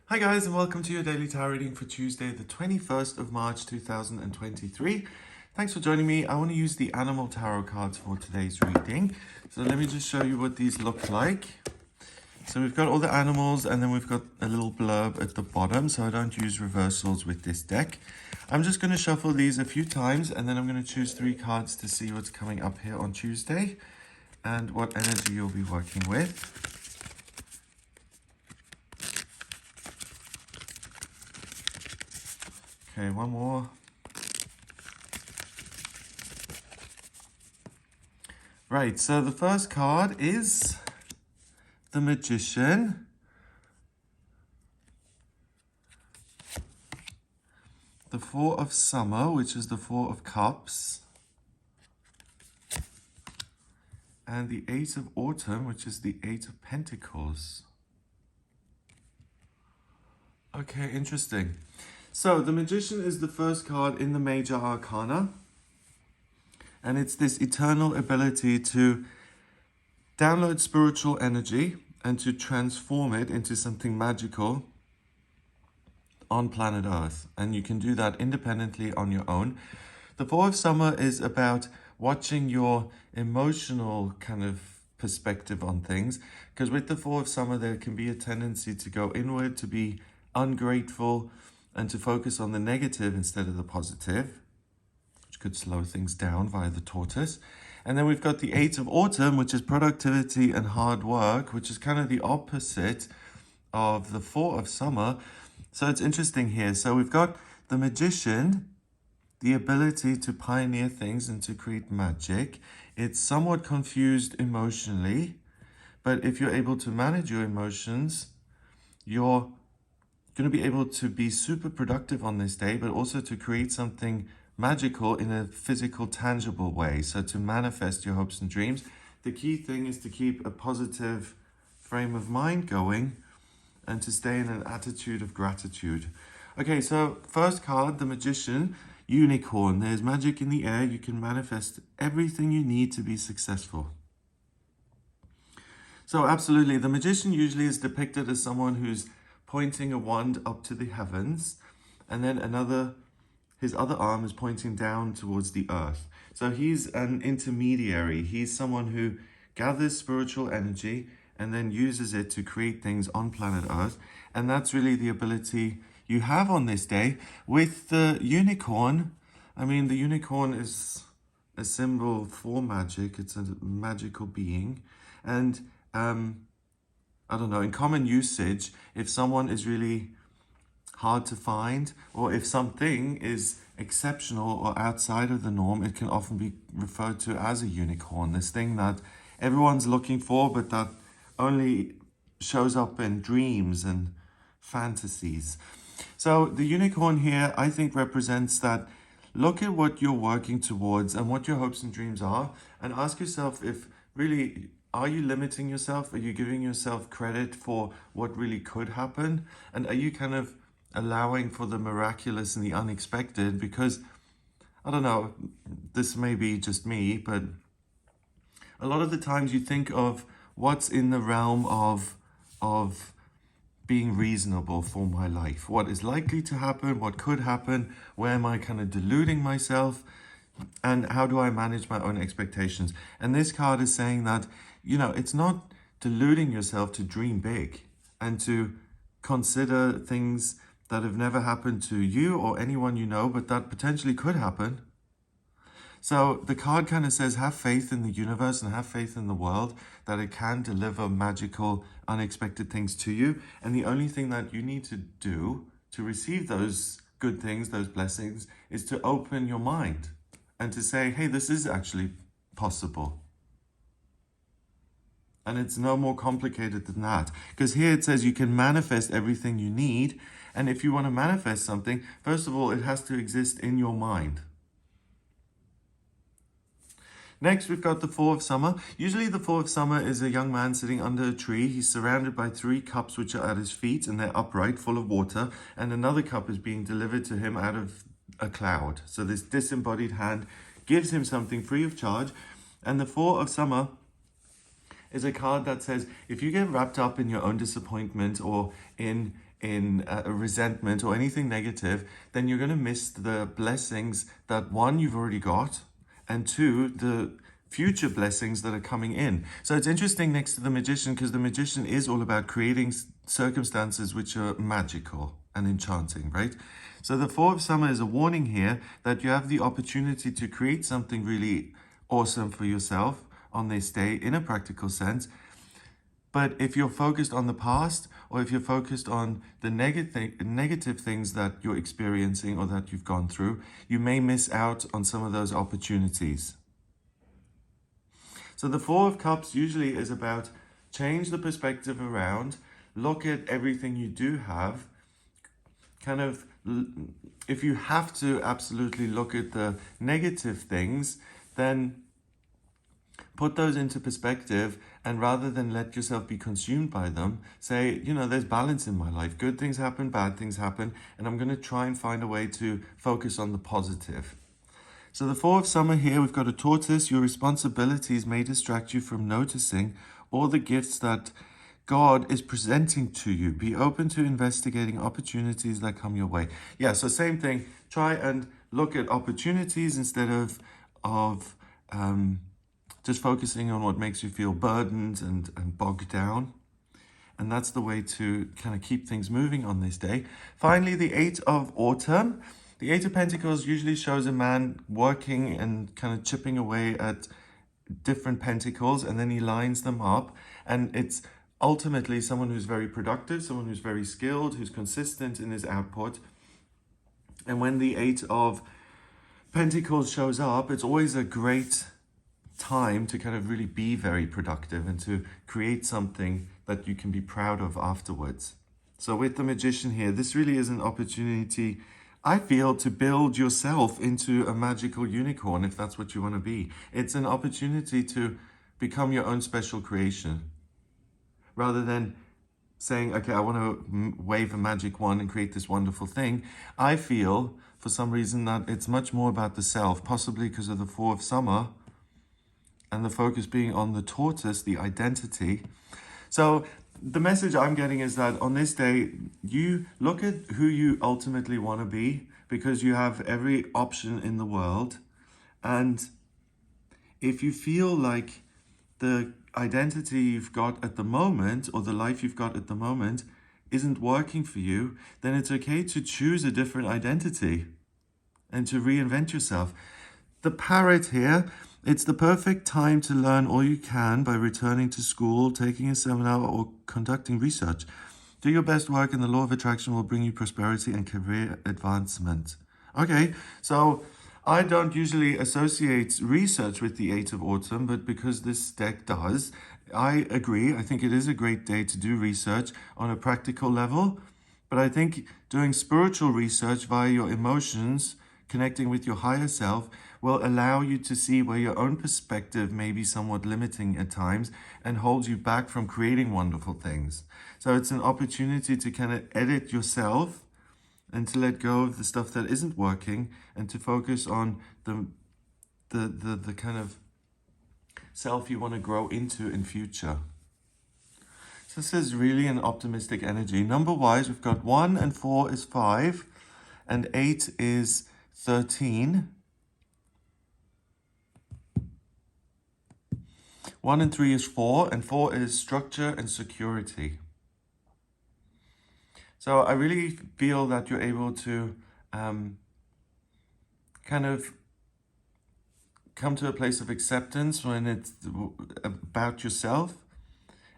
Hi guys, and welcome to your daily tarot reading for Tuesday, the 21st of March 2023. Thanks for joining me. I want to use the animal tarot cards for today's reading. So let me just show you what these look like. So we've got all the animals and then we've got a little blurb at the bottom, so I don't use reversals with this deck. I'm just going to shuffle these a few times and then I'm going to choose 3 cards to see what's coming up here on Tuesday and what energy you'll be working with. Okay, one more. Right, so the first card is the Magician. The Four of Summer, which is the Four of Cups. And the Eight of Autumn, which is the Eight of Pentacles. Okay, interesting. So the Magician is the first card in the Major Arcana. And it's this eternal ability to download spiritual energy and to transform it into something magical on planet Earth. And you can do that independently on your own. The Four of Summer is about watching your emotional kind of perspective on things. Because with the Four of Summer, there can be a tendency to go inward, to be ungrateful, and to focus on the negative instead of the positive, which could slow things down via the tortoise. And then we've got the Eight of Autumn, which is productivity and hard work, which is kind of the opposite of the Four of Summer. So it's interesting here. So we've got the Magician, the ability to pioneer things and to create magic. It's somewhat confused emotionally, but if you're able to manage your emotions, you're going to be able to be super productive on this day, but also to create something magical in a physical, tangible way. So to manifest your hopes and dreams, the key thing is to keep a positive frame of mind going and to stay in an attitude of gratitude. Okay, so first card, the Magician, Unicorn. There's magic in the air. You can manifest everything you need to be successful. So absolutely, the Magician usually is depicted as someone who's pointing a wand up to the heavens, and then his other arm is pointing down towards the earth. So he's an intermediary. He's someone who gathers spiritual energy and then uses it to create things on planet Earth. And that's really the ability you have on this day. With the unicorn, I mean, the unicorn is a symbol for magic. It's a magical being. And I don't know, in common usage, if someone is really hard to find, or if something is exceptional or outside of the norm, it can often be referred to as a unicorn, this thing that everyone's looking for, but that only shows up in dreams and fantasies. So the unicorn here, I think, represents that. Look at what you're working towards and what your hopes and dreams are, and ask yourself if really, are you limiting yourself? Are you giving yourself credit for what really could happen? And are you kind of allowing for the miraculous and the unexpected? Because, I don't know, this may be just me, but a lot of the times you think of what's in the realm of being reasonable for my life. What is likely to happen? What could happen? Where am I kind of deluding myself? And how do I manage my own expectations? And this card is saying that, you know, it's not deluding yourself to dream big and to consider things that have never happened to you or anyone you know, but that potentially could happen. So the card kind of says, have faith in the universe and have faith in the world that it can deliver magical, unexpected things to you. And the only thing that you need to do to receive those good things, those blessings, is to open your mind and to say, hey, this is actually possible. And it's no more complicated than that. Because here it says you can manifest everything you need. And if you want to manifest something, first of all, it has to exist in your mind. Next, we've got the Four of Summer. Usually the Four of Summer is a young man sitting under a tree. He's surrounded by 3 cups which are at his feet and they're upright, full of water. And another cup is being delivered to him out of a cloud. So this disembodied hand gives him something free of charge. And the Four of Summer is a card that says, if you get wrapped up in your own disappointment or in in resentment or anything negative, then you're going to miss the blessings that one, you've already got, and two, the future blessings that are coming in. So it's interesting next to the magician, because the magician is all about creating circumstances which are magical and enchanting, right? So the Four of Summer is a warning here that you have the opportunity to create something really awesome for yourself on this day in a practical sense. But if you're focused on the past, or if you're focused on the negative things that you're experiencing or that you've gone through, you may miss out on some of those opportunities. So the Four of Cups usually is about change the perspective around, look at everything you do have, kind of, if you have to absolutely look at the negative things, then put those into perspective, and rather than let yourself be consumed by them, say, you know, there's balance in my life. Good things happen, bad things happen, and I'm going to try and find a way to focus on the positive. So the Four of Summer here, we've got a tortoise. Your responsibilities may distract you from noticing all the gifts that God is presenting to you. Be open to investigating opportunities that come your way. Yeah, so same thing. Try and look at opportunities instead of just focusing on what makes you feel burdened and bogged down. And that's the way to kind of keep things moving on this day. Finally, the Eight of Autumn. The Eight of Pentacles usually shows a man working and kind of chipping away at different pentacles, and then he lines them up. And it's ultimately someone who's very productive, someone who's very skilled, who's consistent in his output. And when the Eight of Pentacles shows up, it's always a great time to kind of really be very productive and to create something that you can be proud of afterwards. So with the Magician here, this really is an opportunity, I feel, to build yourself into a magical unicorn, if that's what you want to be. It's an opportunity to become your own special creation. Rather than saying, okay, I want to wave a magic wand and create this wonderful thing, I feel, for some reason, that it's much more about the self, possibly because of the Four of Summer, and the focus being on the tortoise, the identity. So the message I'm getting is that on this day, you look at who you ultimately want to be, because you have every option in the world. And if you feel like the identity you've got at the moment, or the life you've got at the moment, isn't working for you, then it's okay to choose a different identity and to reinvent yourself. The parrot here, it's the perfect time to learn all you can by returning to school, taking a seminar, or conducting research. Do your best work and the law of attraction will bring you prosperity and career advancement. Okay, so I don't usually associate research with the Eight of Autumn, but because this deck does, I agree. I think it is a great day to do research on a practical level, but I think doing spiritual research via your emotions, connecting with your higher self, will allow you to see where your own perspective may be somewhat limiting at times and holds you back from creating wonderful things. So it's an opportunity to kind of edit yourself and to let go of the stuff that isn't working and to focus on the kind of self you want to grow into in future. So this is really an optimistic energy. Number-wise, we've got 1 and 4 is 5 and 8 is 13. 1 and 3 is 4, and 4 is structure and security. So I really feel that you're able to kind of come to a place of acceptance when it's about yourself.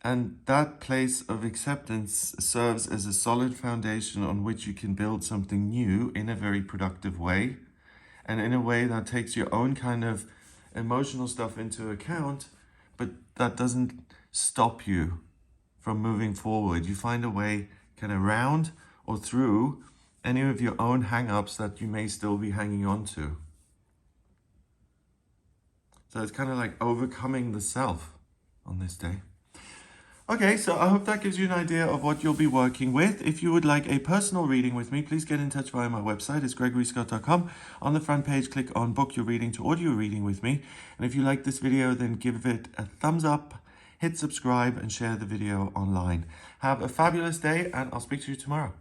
And that place of acceptance serves as a solid foundation on which you can build something new in a very productive way. And in a way that takes your own kind of emotional stuff into account, but that doesn't stop you from moving forward. You find a way kind of around or through any of your own hang-ups that you may still be hanging on to. So it's kind of like overcoming the self on this day. Okay, so I hope that gives you an idea of what you'll be working with. If you would like a personal reading with me, please get in touch via my website. It's gregoryscott.com. On the front page, click on book your reading to audio reading with me. And if you like this video, then give it a thumbs up. hit subscribe and share the video online. Have a fabulous day, and I'll speak to you tomorrow.